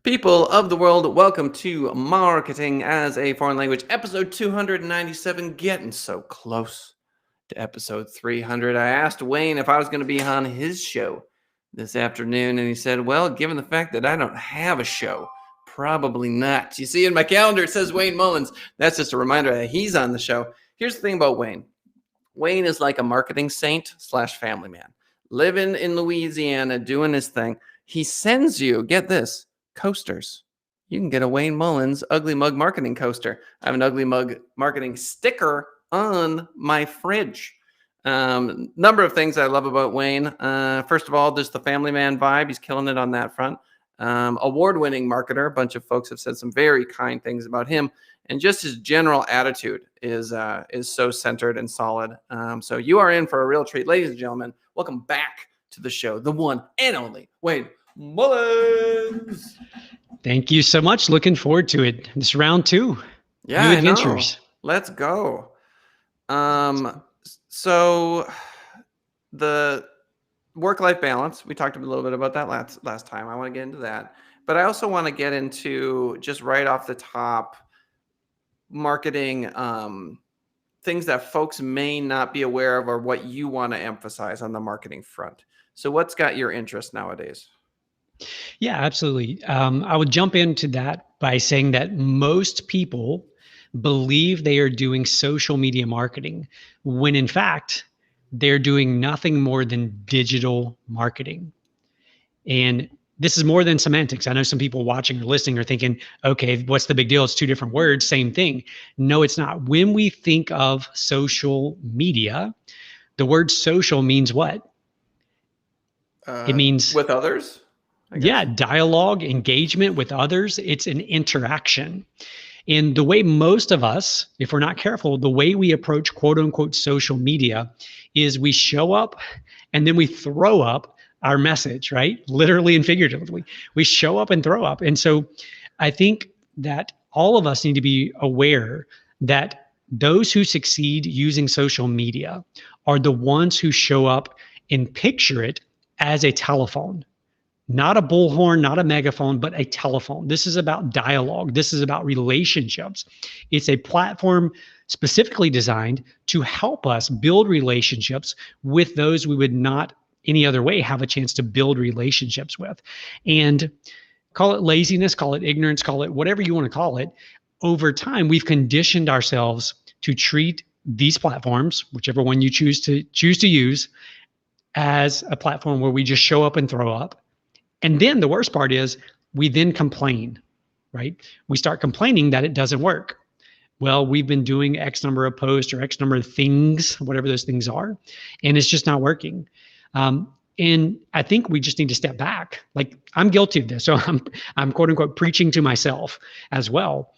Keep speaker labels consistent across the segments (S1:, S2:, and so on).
S1: People of the world, welcome to Marketing as a Foreign Language, episode 297, getting so close to episode 300. I asked Wayne if I was going to be on his show this afternoon, and he said, well, given the fact that I don't have a show, probably not. You see in my calendar, it says Wayne Mullins. That's just a reminder that he's on the show. Here's the thing about Wayne. Wayne is like a marketing saint / family man, living in Louisiana, doing his thing. He sends you, get this, coasters. You can get a Wayne Mullins Ugly Mug Marketing coaster. I have an Ugly Mug Marketing sticker on my fridge. Number of things I love about Wayne. First of all, just the family man vibe. He's killing it on that front. Award-winning marketer. A bunch of folks have said some very kind things about him. And just his general attitude is so centered and solid. So you are in for a real treat. Ladies and gentlemen, welcome back to the show. The one and only Wayne Mullins.
S2: Thank you so much. Looking forward to it. This round 2.
S1: Yeah,
S2: New adventures.
S1: Let's go. So the work-life balance, we talked a little bit about that last time. I want to get into that. But I also want to get into, just right off the top, marketing things that folks may not be aware of or what you want to emphasize on the marketing front. So what's got your interest nowadays?
S2: Yeah, absolutely. I would jump into that by saying that most people believe they are doing social media marketing when in fact, they're doing nothing more than digital marketing. And this is more than semantics. I know some people watching or listening are thinking, okay, what's the big deal? It's 2 different words, same thing. No, it's not. When we think of social media, the word social means what? It means
S1: with others.
S2: Yeah, dialogue, engagement with others. It's an interaction. And the way most of us, if we're not careful, the way we approach quote unquote social media is we show up and then we throw up our message, right? Literally and figuratively. We show up and throw up. And so I think that all of us need to be aware that those who succeed using social media are the ones who show up and picture it as a telephone. Not a bullhorn, not a megaphone, but a telephone. This is about dialogue. This is about relationships. It's a platform specifically designed to help us build relationships with those we would not any other way have a chance to build relationships with. And call it laziness, call it ignorance, call it whatever you want to call it. Over time, we've conditioned ourselves to treat these platforms, whichever one you choose to use, as a platform where we just show up and throw up. And then the worst part is we then complain, right? We start complaining that it doesn't work. Well, we've been doing X number of posts or X number of things, whatever those things are, and it's just not working. And I think we just need to step back. Like, I'm guilty of this. So I'm quote unquote preaching to myself as well,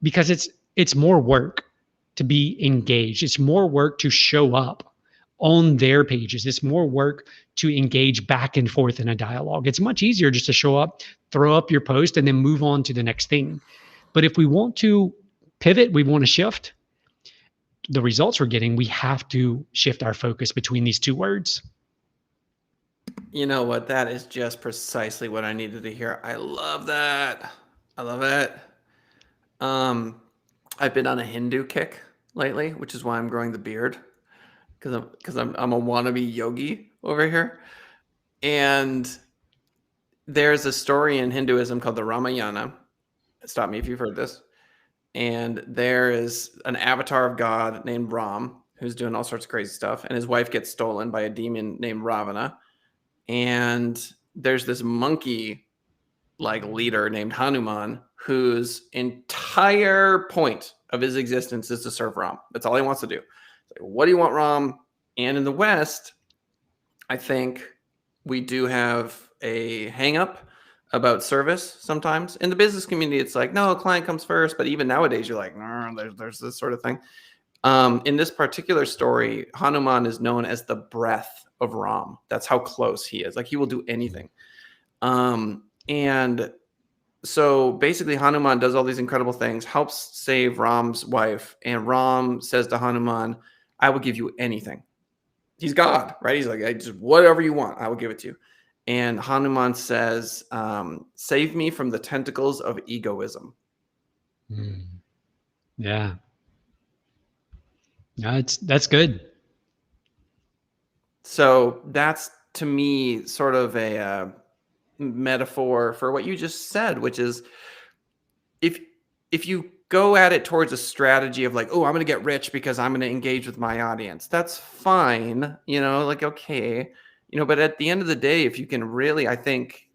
S2: because it's more work to be engaged. It's more work to show up on their pages. It's more work to engage back and forth in a dialogue. It's much easier just to show up, throw up your post, and then move on to the next thing. But if we want to pivot, we want to shift the results we're getting, we have to shift our focus between these 2 words.
S1: You know what? That is just precisely what I needed to hear. I love that. I love it. I've been on a Hindu kick lately, which is why I'm growing the beard. Because I'm a wannabe yogi over here. And there's a story in Hinduism called the Ramayana. Stop me if you've heard this. And there is an avatar of God named Ram who's doing all sorts of crazy stuff. And his wife gets stolen by a demon named Ravana. And there's this monkey leader named Hanuman whose entire point of his existence is to serve Ram. That's all he wants to do. What do you want, Ram? And in the West, I think we do have a hang up about service sometimes. In the business community, it's like, no, client comes first. But even nowadays, you're like, no, there's this sort of thing. In this particular story, Hanuman is known as the breath of Ram. That's how close he is. Like, he will do anything. And so basically, Hanuman does all these incredible things, helps save Ram's wife. And Ram says to Hanuman, I will give you anything. He's God, right? He's like, just whatever you want, I will give it to you. And Hanuman says, save me from the tentacles of egoism.
S2: Yeah. No, that's good.
S1: So that's, to me, sort of a metaphor for what you just said, which is if you go at it towards a strategy of like, oh, I'm going to get rich because I'm going to engage with my audience, that's fine, like, okay, but at the end of the day, if you can really, I think,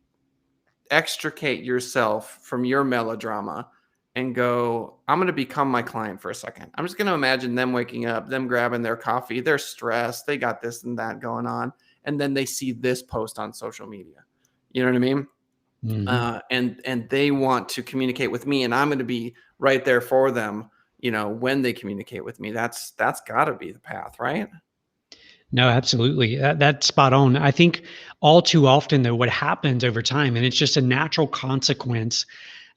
S1: extricate yourself from your melodrama and go, I'm going to become my client for a second. I'm just going to imagine them waking up, them grabbing their coffee, they're stressed, they got this and that going on, and then they see this post on social media. You know what I mean? And they want to communicate with me, and I'm going to be right there for them, when they communicate with me. That's got to be the path, right?
S2: No, absolutely. That's spot on. I think all too often, though, what happens over time, and it's just a natural consequence,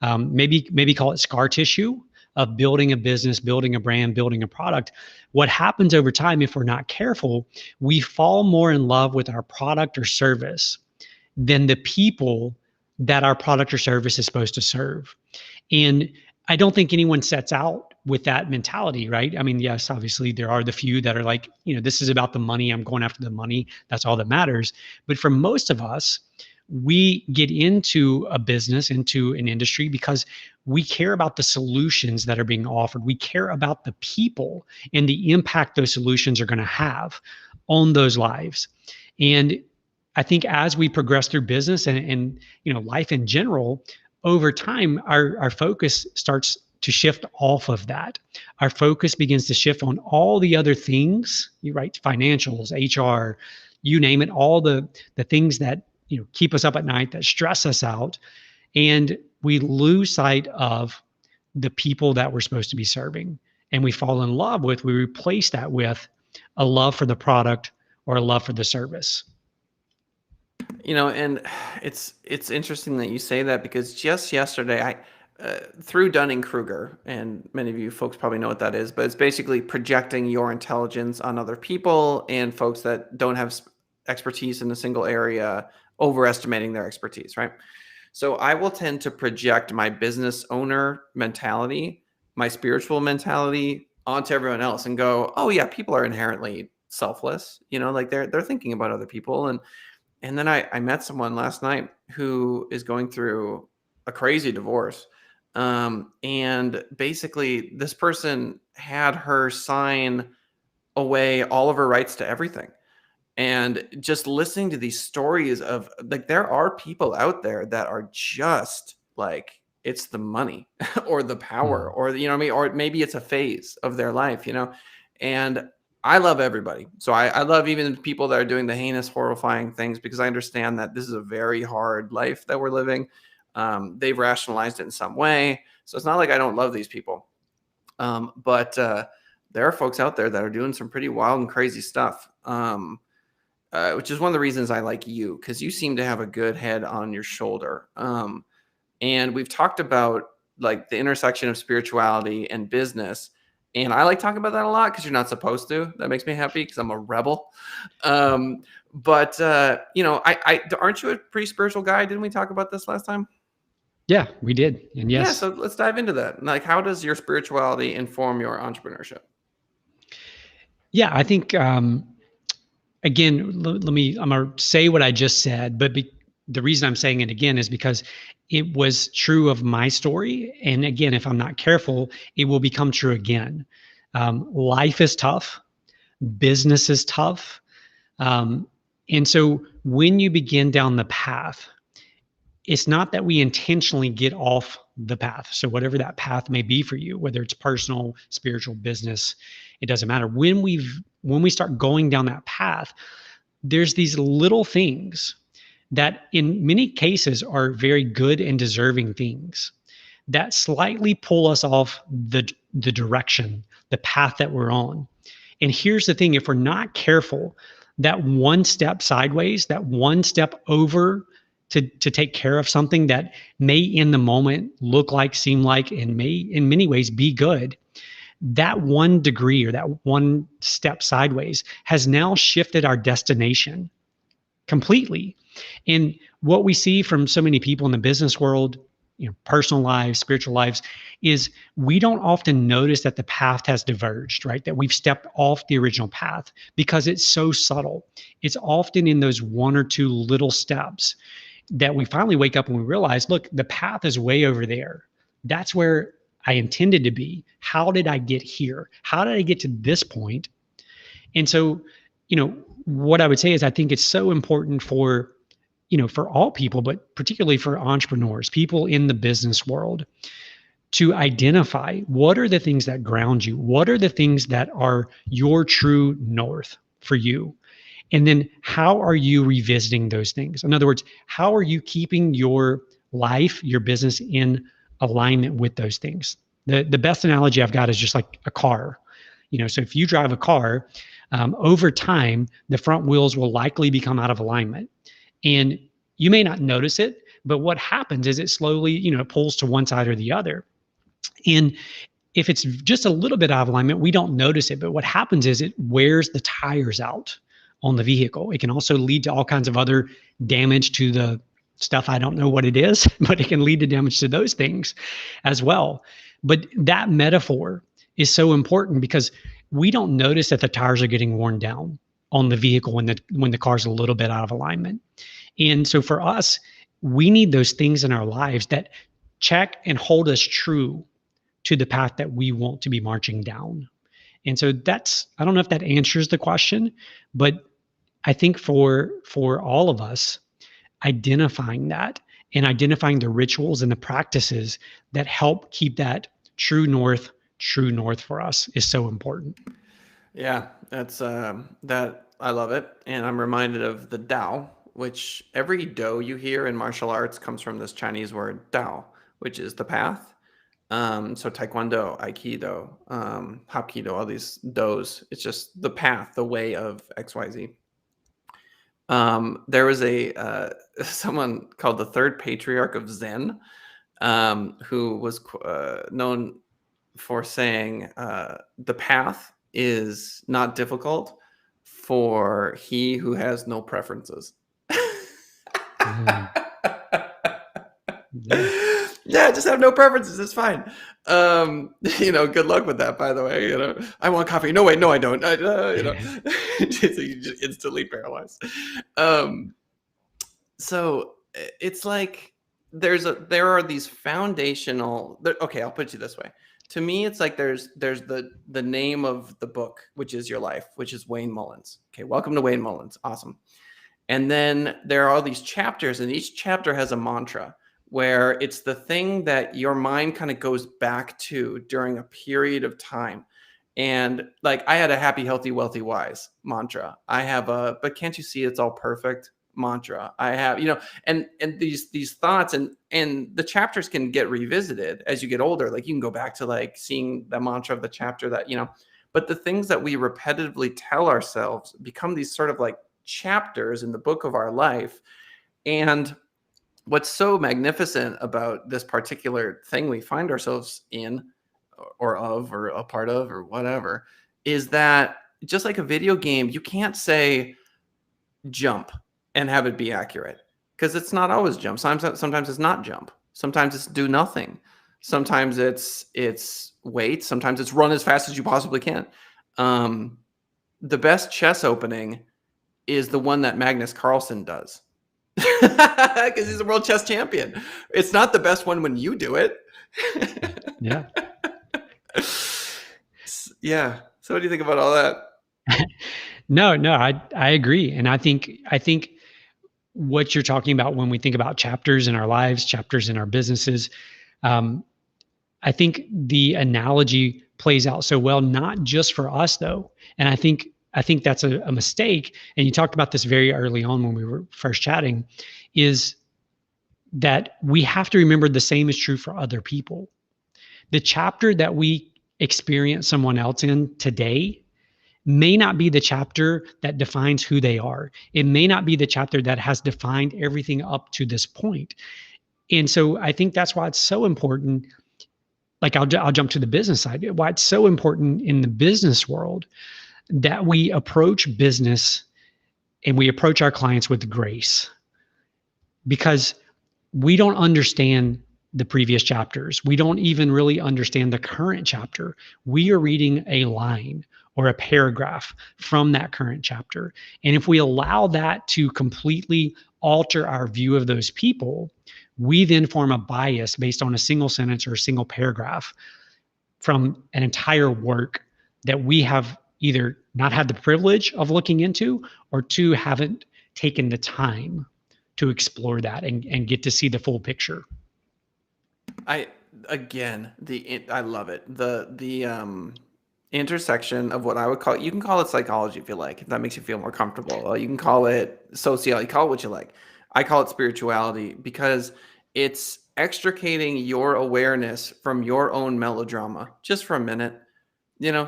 S2: maybe call it scar tissue of building a business, building a brand, building a product. What happens over time, if we're not careful, we fall more in love with our product or service than the people that our product or service is supposed to serve. And I don't think anyone sets out with that mentality, right? I mean, yes, obviously there are the few that are like, this is about the money. I'm going after the money. That's all that matters. But for most of us, we get into a business, into an industry because we care about the solutions that are being offered. We care about the people and the impact those solutions are going to have on those lives. And I think as we progress through business and life in general, over time, our focus starts to shift off of that. Our focus begins to shift on all the other things, right? Financials, HR, you name it, all the things that keep us up at night, that stress us out, and we lose sight of the people that we're supposed to be serving, and we fall in love with. We replace that with a love for the product or a love for the service.
S1: And it's interesting that you say that, because just yesterday, I through Dunning-Kruger, and many of you folks probably know what that is, but it's basically projecting your intelligence on other people and folks that don't have expertise in a single area, overestimating their expertise, right? So I will tend to project my business owner mentality, my spiritual mentality onto everyone else and go, oh yeah, people are inherently selfless, like they're thinking about other people. And then I met someone last night who is going through a crazy divorce. And basically this person had her sign away all of her rights to everything. And just listening to these stories of, like, there are people out there that are just like, it's the money or the power or, what I mean? Or maybe it's a phase of their life, and I love everybody. So I love even people that are doing the heinous, horrifying things, because I understand that this is a very hard life that we're living. They've rationalized it in some way. So it's not like I don't love these people. But there are folks out there that are doing some pretty wild and crazy stuff, which is one of the reasons I like you, because you seem to have a good head on your shoulder. And we've talked about like the intersection of spirituality and business. And I like talking about that a lot because you're not supposed to. That makes me happy because I'm a rebel. But aren't you a pretty spiritual guy? Didn't we talk about this last time?
S2: Yeah, we did. And yes.
S1: Yeah, so let's dive into that. Like, how does your spirituality inform your entrepreneurship?
S2: Yeah, I think, again, I'm going to say what I just said, but the reason I'm saying it again is because it was true of my story. And again, if I'm not careful, it will become true again. Life is tough. Business is tough. And so when you begin down the path, it's not that we intentionally get off the path. So whatever that path may be for you, whether it's personal, spiritual, business, it doesn't matter. When we start going down that path, there's these little things that in many cases are very good and deserving things that slightly pull us off the direction, the path that we're on. And here's the thing: if we're not careful, that one step sideways, that one step over to take care of something that may in the moment look like, seem like, and may in many ways be good, that 1 degree or that one step sideways has now shifted our destination completely. And what we see from so many people in the business world, personal lives, spiritual lives, is we don't often notice that the path has diverged, right? That we've stepped off the original path because it's so subtle. It's often in those one or two little steps that we finally wake up and we realize, look, the path is way over there. That's where I intended to be. How did I get here? How did I get to this point? And so, what I would say is I think it's so important for all people, but particularly for entrepreneurs, people in the business world, to identify what are the things that ground you, what are the things that are your true north for you, and then how are you revisiting those things? In other words, how are you keeping your life, your business in alignment with those things? The best analogy I've got is just like a car. So if you drive a car, over time, the front wheels will likely become out of alignment. And you may not notice it, but what happens is it slowly, pulls to one side or the other. And if it's just a little bit out of alignment, we don't notice it. But what happens is it wears the tires out on the vehicle. It can also lead to all kinds of other damage to the stuff. I don't know what it is, but it can lead to damage to those things as well. But that metaphor is so important because we don't notice that the tires are getting worn down on the vehicle when the car's a little bit out of alignment. And so for us, we need those things in our lives that check and hold us true to the path that we want to be marching down. And so I don't know if that answers the question, but I think for all of us, identifying that and identifying the rituals and the practices that help keep that true north for us is so important.
S1: Yeah, that's that I love it. And I'm reminded of the Tao, which every do you hear in martial arts comes from this Chinese word Tao, which is the path. So Taekwondo, Aikido, Hapkido, all these dos, it's just the path, the way of XYZ. There was someone called the third patriarch of Zen, who was known for saying the path is not difficult for he who has no preferences. Yeah, just have no preferences. It's fine. Good luck with that, by the way. I want coffee. No, wait, no, I don't. So you just instantly paralyzed. So it's like there are these foundational. Okay, I'll put you this way. To me, it's like there's the name of the book, which is your life, which is Wayne Mullins. Okay, welcome to Wayne Mullins. Awesome. And then there are all these chapters, and each chapter has a mantra where it's the thing that your mind kind of goes back to during a period of time. And like I had a happy, healthy, wealthy, wise mantra. I have a, but can't you see it's all perfect mantra. I have, and these thoughts and the chapters can get revisited as you get older. Like you can go back to like seeing the mantra of the chapter that, but the things that we repetitively tell ourselves become these sort of like chapters in the book of our life. And what's so magnificent about this particular thing we find ourselves in or a part of or whatever is that just like a video game, you can't say jump and have it be accurate because it's not always jump. Sometimes it's not jump. Sometimes it's do nothing. Sometimes it's wait. Sometimes it's run as fast as you possibly can. The best chess opening is the one that Magnus Carlsen does. Because he's a world chess champion. It's not the best one when you do it.
S2: Yeah.
S1: Yeah. So what do you think about all that?
S2: No, I agree. And I think what you're talking about when we think about chapters in our lives, chapters in our businesses, I think the analogy plays out so well, not just for us though. And I think that's a mistake. And you talked about this very early on when we were first chatting, is that we have to remember the same is true for other people. The chapter that we experience someone else in today may not be the chapter that defines who they are. It may not be the chapter that has defined everything up to this point. And so I think that's why it's so important. Like I'll jump to the business side. Why it's so important in the business world that we approach business and we approach our clients with grace, because we don't understand the previous chapters. We don't even really understand the current chapter. We are reading a line or a paragraph from that current chapter. And if we allow that to completely alter our view of those people, we then form a bias based on a single sentence or a single paragraph from an entire work that we have either not had the privilege of looking into, or two, haven't taken the time to explore that and get to see the full picture.
S1: I I love it. The intersection of what I would call, you can call it psychology if you like, if that makes you feel more comfortable. You can call it sociology, call it what you like. I call it spirituality because it's extricating your awareness from your own melodrama just for a minute.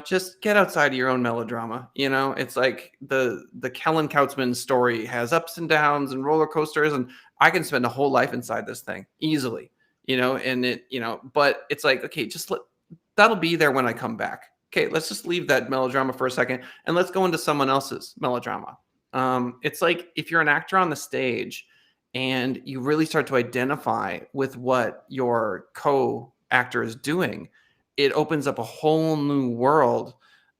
S1: Just get outside of your own melodrama. It's like the Kellen Kautzman story has ups and downs and roller coasters, and I can spend a whole life inside this thing easily. But it's like, okay, that'll be there when I come back. Okay, let's just leave that melodrama for a second and let's go into someone else's melodrama. It's like if you're an actor on the stage and you really start to identify with what your co-actor is doing, it opens up a whole new world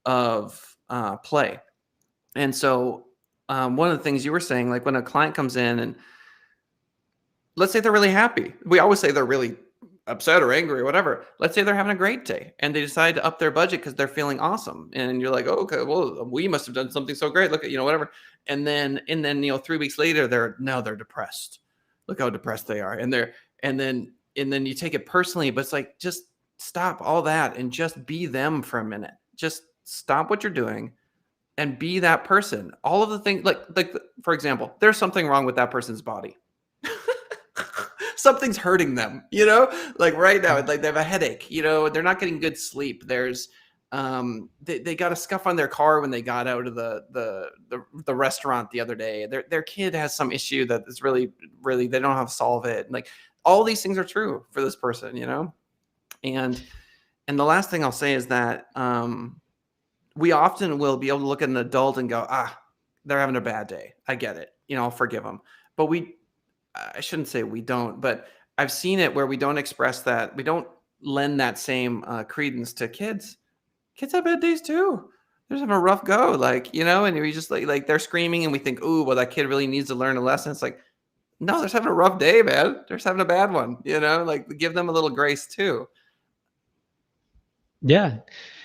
S1: of play. And so one of the things you were saying, like when a client comes in and let's say they're really happy. We always say they're really upset or angry or whatever. Let's say they're having a great day and they decide to up their budget because they're feeling awesome. And you're like, oh, okay, well, we must have done something so great. Look at, whatever. And then 3 weeks later, they're depressed. Look how depressed they are. And then you take it personally, but it's like, just stop all that and just be them for a minute. Just stop what you're doing and be that person. All of the things, like for example, there's something wrong with that person's body. Something's hurting them, like right now, like they have a headache, they're not getting good sleep. There's they got a scuff on their car when they got out of the restaurant the other day. Their kid has some issue that is really they don't know how to solve it. Like all these things are true for this person, and the last thing I'll say is that we often will be able to look at an adult and go, they're having a bad day. I get it. I'll forgive them. But I shouldn't say we don't, but I've seen it where we don't express that. We don't lend that same credence to kids. Kids have bad days too. They're just having a rough go, and we just like they're screaming and we think, ooh, well, that kid really needs to learn a lesson. It's like, no, they're just having a rough day, man. They're just having a bad one, like give them a little grace too.
S2: Yeah.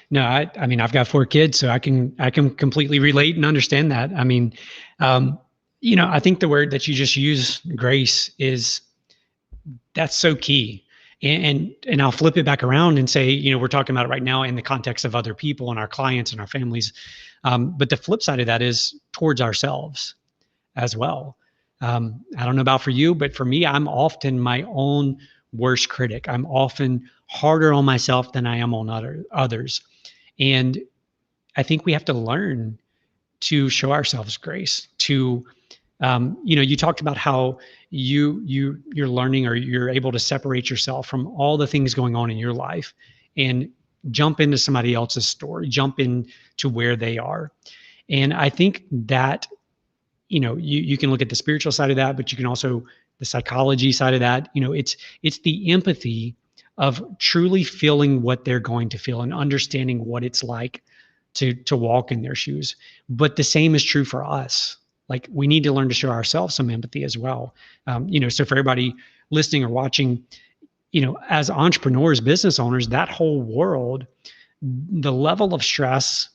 S2: No, I mean, I've got 4 kids, so I can completely relate and understand that. I mean, I think the word that you just use, grace, that's so key. And I'll flip it back around and say, we're talking about it right now in the context of other people and our clients and our families. But the flip side of that is towards ourselves as well. I don't know about for you, but for me, I'm often my own worst critic. I'm often harder on myself than I am on others. And I think we have to learn to show ourselves grace, to you talked about how you're learning, or you're able to separate yourself from all the things going on in your life and jump into somebody else's story, jump into where they are. And I think that, you can look at the spiritual side of that, but you can also the psychology side of that. It's the empathy of truly feeling what they're going to feel and understanding what it's like to walk in their shoes. But the same is true for us. Like we need to learn to show ourselves some empathy as well. So for everybody listening or watching, as entrepreneurs, business owners, that whole world, the level of stress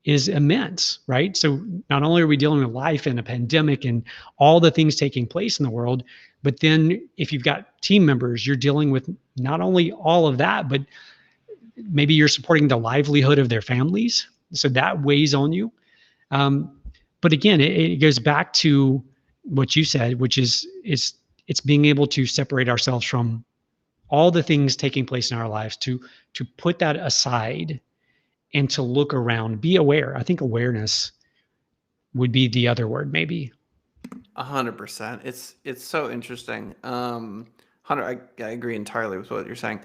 S2: is immense, right? So not only are we dealing with life and a pandemic and all the things taking place in the world, but then if you've got team members, you're dealing with not only all of that, but maybe you're supporting the livelihood of their families. So that weighs on you. But again, it goes back to what you said, which is it's being able to separate ourselves from all the things taking place in our lives, to put that aside and to look around, be aware. I think awareness would be the other word, maybe.
S1: 100%. It's so interesting. Hunter, I agree entirely with what you're saying.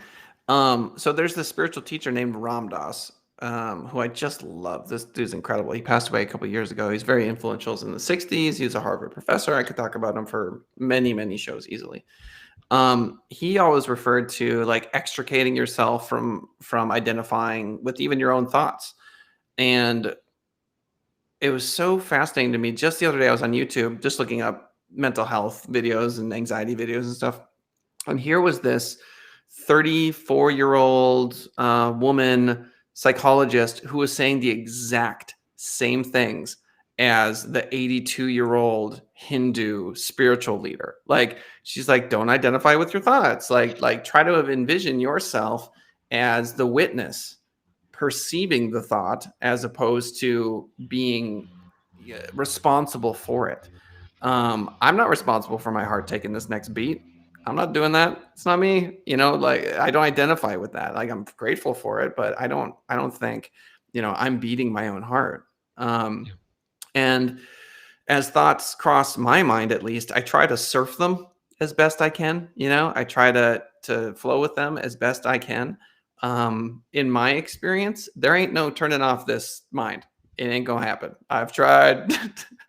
S1: So there's this spiritual teacher named Ram Dass, who I just love. This dude's incredible. He passed away a couple of years ago. He's very influential in the 60s. He was a Harvard professor. I could talk about him for many, many shows easily. He always referred to like extricating yourself from identifying with even your own thoughts. And it was so fascinating to me. Just the other day, I was on YouTube just looking up mental health videos and anxiety videos and stuff. And here was this 34-year-old woman psychologist who was saying the exact same things as the 82-year-old Hindu spiritual leader. Like, she's like, don't identify with your thoughts. Like try to envision yourself as the witness perceiving the thought as opposed to being responsible for it. I'm not responsible for my heart taking this next beat. I'm not doing that. It's not me. Like, I don't identify with that. Like, I'm grateful for it, but I don't think, I'm beating my own heart. And as thoughts cross my mind, at least, I try to surf them as best I can. I try to flow with them as best I can. In my experience, there ain't no turning off this mind. It ain't gonna happen. I've tried.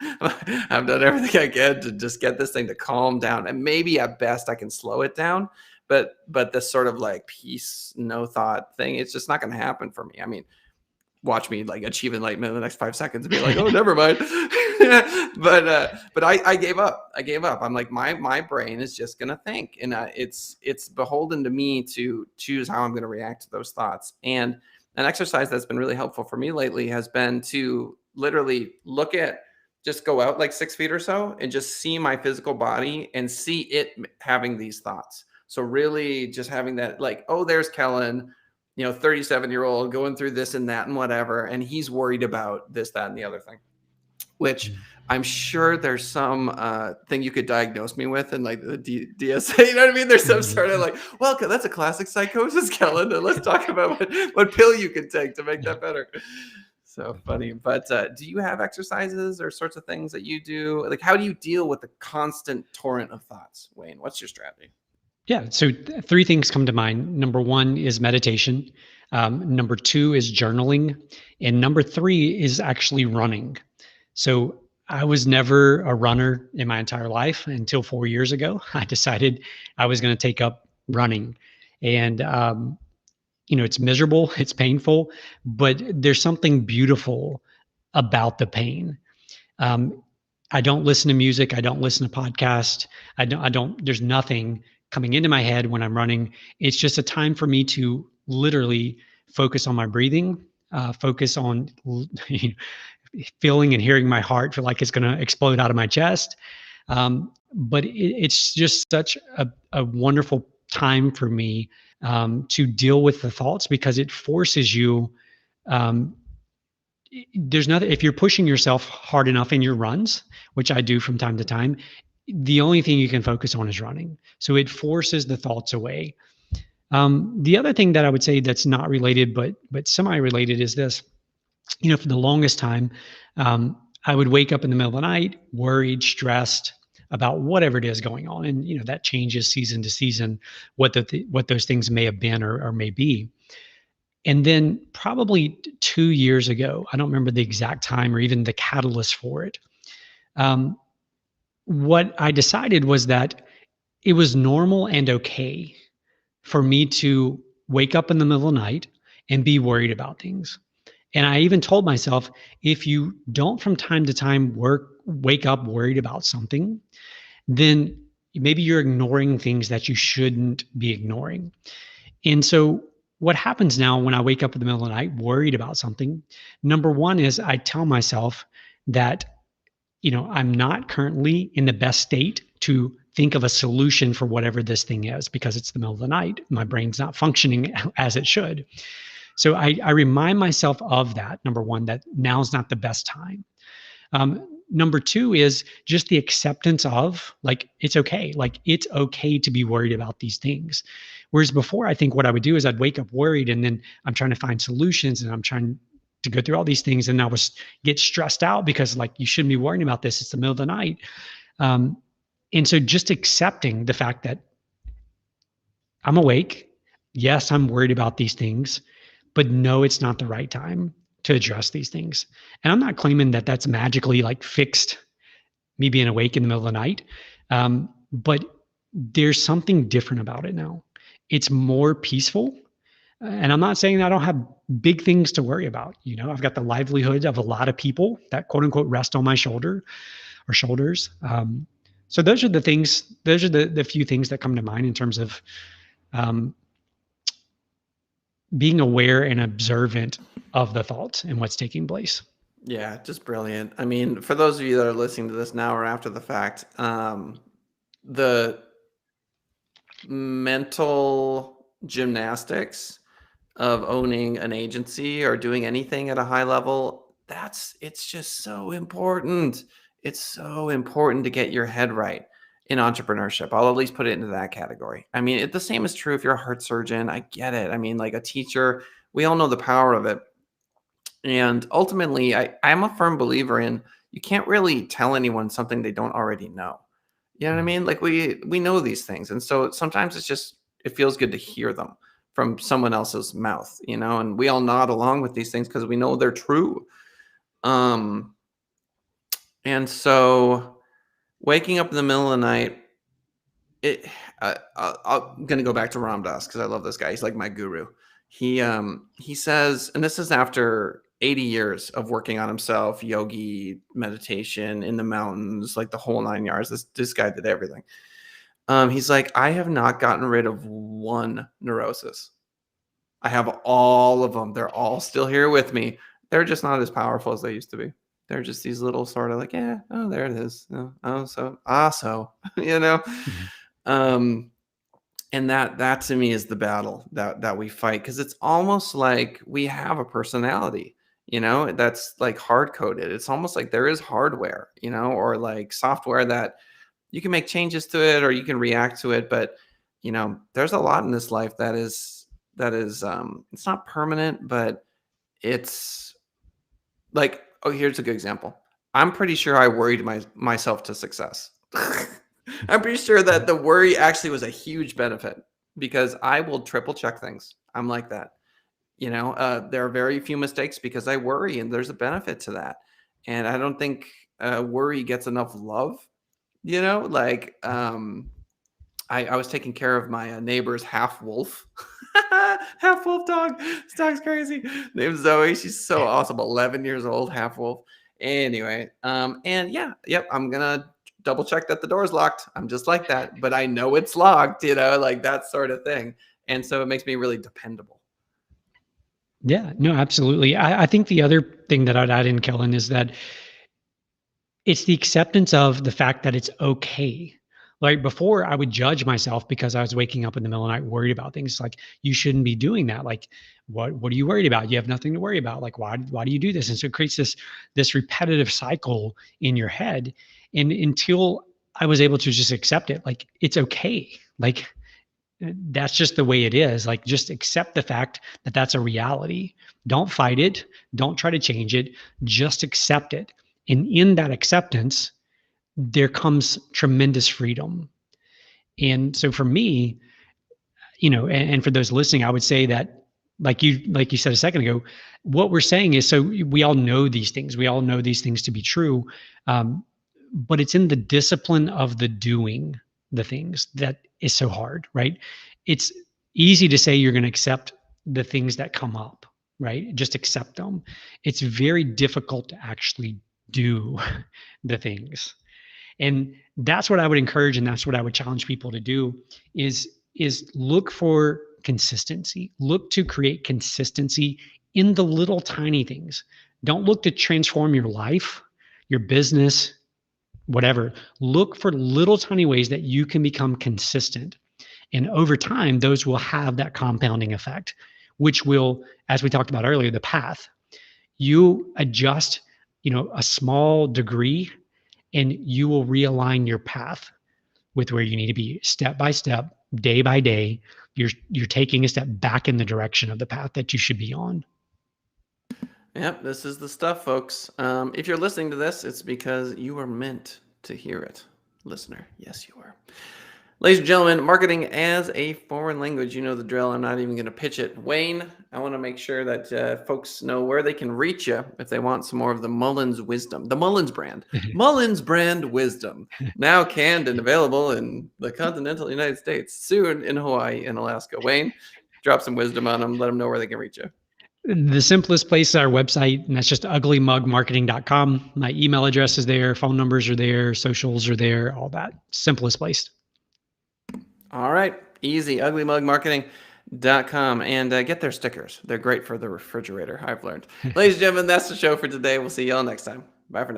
S1: I've done everything I can to just get this thing to calm down. And maybe at best I can slow it down. But this sort of like peace, no thought thing, it's just not gonna happen for me. I mean, watch me like achieve enlightenment in the next 5 seconds and be like, oh, never mind. But I gave up. I'm like, my brain is just gonna think, and it's beholden to me to choose how I'm gonna react to those thoughts. And an exercise that's been really helpful for me lately has been to literally just go out like 6 feet or so and just see my physical body and see it having these thoughts. So really just having that, like, oh, there's Kellen, 37-year-old going through this and that and whatever. And he's worried about this, that, and the other thing, which I'm sure there's some thing you could diagnose me with in like the DSA. You know what I mean? There's some sort of like, well, that's a classic psychosis, Kellen. And let's talk about what pill you can take to make that better. So funny. But do you have exercises or sorts of things that you do? Like, how do you deal with the constant torrent of thoughts, Wayne? What's your strategy?
S2: Yeah. So 3 things come to mind. Number 1 is meditation. Number 2 is journaling. And number 3 is actually running. So I was never a runner in my entire life until 4 years ago. I decided I was going to take up running. And, it's miserable, it's painful, but there's something beautiful about the pain. I don't listen to music. I don't listen to podcasts. There's nothing coming into my head when I'm running. It's just a time for me to literally focus on my breathing, focus on feeling and hearing my heart feel like it's going to explode out of my chest. But it's just such a wonderful time for me to deal with the thoughts, because it forces you. There's nothing, if you're pushing yourself hard enough in your runs, which I do from time to time, the only thing you can focus on is running. So it forces the thoughts away. The other thing that I would say that's not related, but semi-related is this. For the longest time, I would wake up in the middle of the night, worried, stressed about whatever it is going on. And, that changes season to season, what those things may have been or may be. And then probably 2 years ago, I don't remember the exact time or even the catalyst for it. What I decided was that it was normal and okay for me to wake up in the middle of the night and be worried about things. And I even told myself, if you don't from time to time wake up worried about something, then maybe you're ignoring things that you shouldn't be ignoring. And so what happens now when I wake up in the middle of the night worried about something, number 1 is I tell myself that, I'm not currently in the best state to think of a solution for whatever this thing is, because it's the middle of the night. My brain's not functioning as it should. So I remind myself of that, number 1, that now's not the best time. Number 2 is just the acceptance of, like, it's okay. Like, it's okay to be worried about these things. Whereas before, I think what I would do is I'd wake up worried, and then I'm trying to find solutions, and I'm trying to go through all these things, and I was get stressed out because, like, you shouldn't be worrying about this. It's the middle of the night. And so just accepting the fact that I'm awake. Yes, I'm worried about these things, but know it's not the right time to address these things. And I'm not claiming that that's magically like fixed me being awake in the middle of the night. But there's something different about it now. It's more peaceful. And I'm not saying I don't have big things to worry about. I've got the livelihood of a lot of people that quote unquote rest on my shoulder or shoulders. So those are the things, those are the few things that come to mind in terms of being aware and observant of the thoughts and what's taking place.
S1: Yeah, just brilliant. I mean, for those of you that are listening to this now or after the fact, the mental gymnastics of owning an agency or doing anything at a high level, it's just so important. It's so important to get your head right in entrepreneurship. I'll at least put it into that category. I mean, the same is true if you're a heart surgeon. I get it. I mean, like a teacher, we all know the power of it. And ultimately, I'm a firm believer in you can't really tell anyone something they don't already know. You know what I mean? Like we know these things. And so sometimes it feels good to hear them from someone else's mouth, and we all nod along with these things because we know they're true. And so waking up in the middle of the night, I'm going to go back to Ram Dass because I love this guy. He's like my guru. He says, and this is after 80 years of working on himself, yogi, meditation in the mountains, like the whole 9 yards. This guy did everything. He's like, I have not gotten rid of one neurosis. I have all of them. They're all still here with me. They're just not as powerful as they used to be. They're just these little sort of like, yeah, oh, there it is. So, and that to me is the battle that we fight, because it's almost like we have a personality, that's like hard coded. It's almost like there is hardware, or like software that you can make changes to it or you can react to it. But, there's a lot in this life that is it's not permanent, but it's like, oh, here's a good example. I'm pretty sure I worried myself to success. I'm pretty sure that the worry actually was a huge benefit, because I will triple check things. I'm like that. There are very few mistakes because I worry, and there's a benefit to that. And I don't think worry gets enough love. I was taking care of my neighbor's half wolf. Half wolf dog. This dog's crazy. Named Zoe. She's so awesome. 11 years old, half wolf. Anyway, and yep, I'm gonna double check that the door's locked. I'm just like that, but I know it's locked, like that sort of thing. And so it makes me really dependable.
S2: Yeah, no, absolutely. I think the other thing that I'd add in, Kellen, is that it's the acceptance of the fact that it's okay. Like before, I would judge myself because I was waking up in the middle of the night worried about things. Like, you shouldn't be doing that. Like, what are you worried about? You have nothing to worry about. Like, why do you do this? And so it creates this repetitive cycle in your head. And until I was able to just accept it, like, it's okay. Like, that's just the way it is. Like, just accept the fact that that's a reality. Don't fight it. Don't try to change it. Just accept it. And in that acceptance, there comes tremendous freedom. And so for me, and for those listening, I would say that, like you said a second ago, what we're saying is, so we all know these things. We all know these things to be true. But it's in the discipline of the doing the things that is so hard, right? It's easy to say you're going to accept the things that come up, right? Just accept them. It's very difficult to actually do the things. And that's what I would encourage, and that's what I would challenge people to do is look for consistency. Look to create consistency in the little tiny things. Don't look to transform your life, your business, whatever. Look for little tiny ways that you can become consistent. And over time, those will have that compounding effect, which will, as we talked about earlier, the path. You adjust, a small degree, and you will realign your path with where you need to be, step by step, day by day. You're taking a step back in the direction of the path that you should be on.
S1: Yep, this is the stuff, folks. If you're listening to this, it's because you were meant to hear it, listener. Yes, you were. Ladies and gentlemen, marketing as a foreign language. You know the drill. I'm not even going to pitch it. Wayne, I want to make sure that folks know where they can reach you if they want some more of the Mullins wisdom, the Mullins brand. Mullins brand wisdom, now canned and available in the continental United States, soon in Hawaii and Alaska. Wayne, drop some wisdom on them. Let them know where they can reach you.
S2: The simplest place is our website, and that's just uglymugmarketing.com. My email address is there, phone numbers are there, socials are there, all that. Simplest place.
S1: All right. Easy. Uglymugmarketing.com. And get their stickers. They're great for the refrigerator, I've learned. Ladies and gentlemen, that's the show for today. We'll see y'all next time. Bye for now.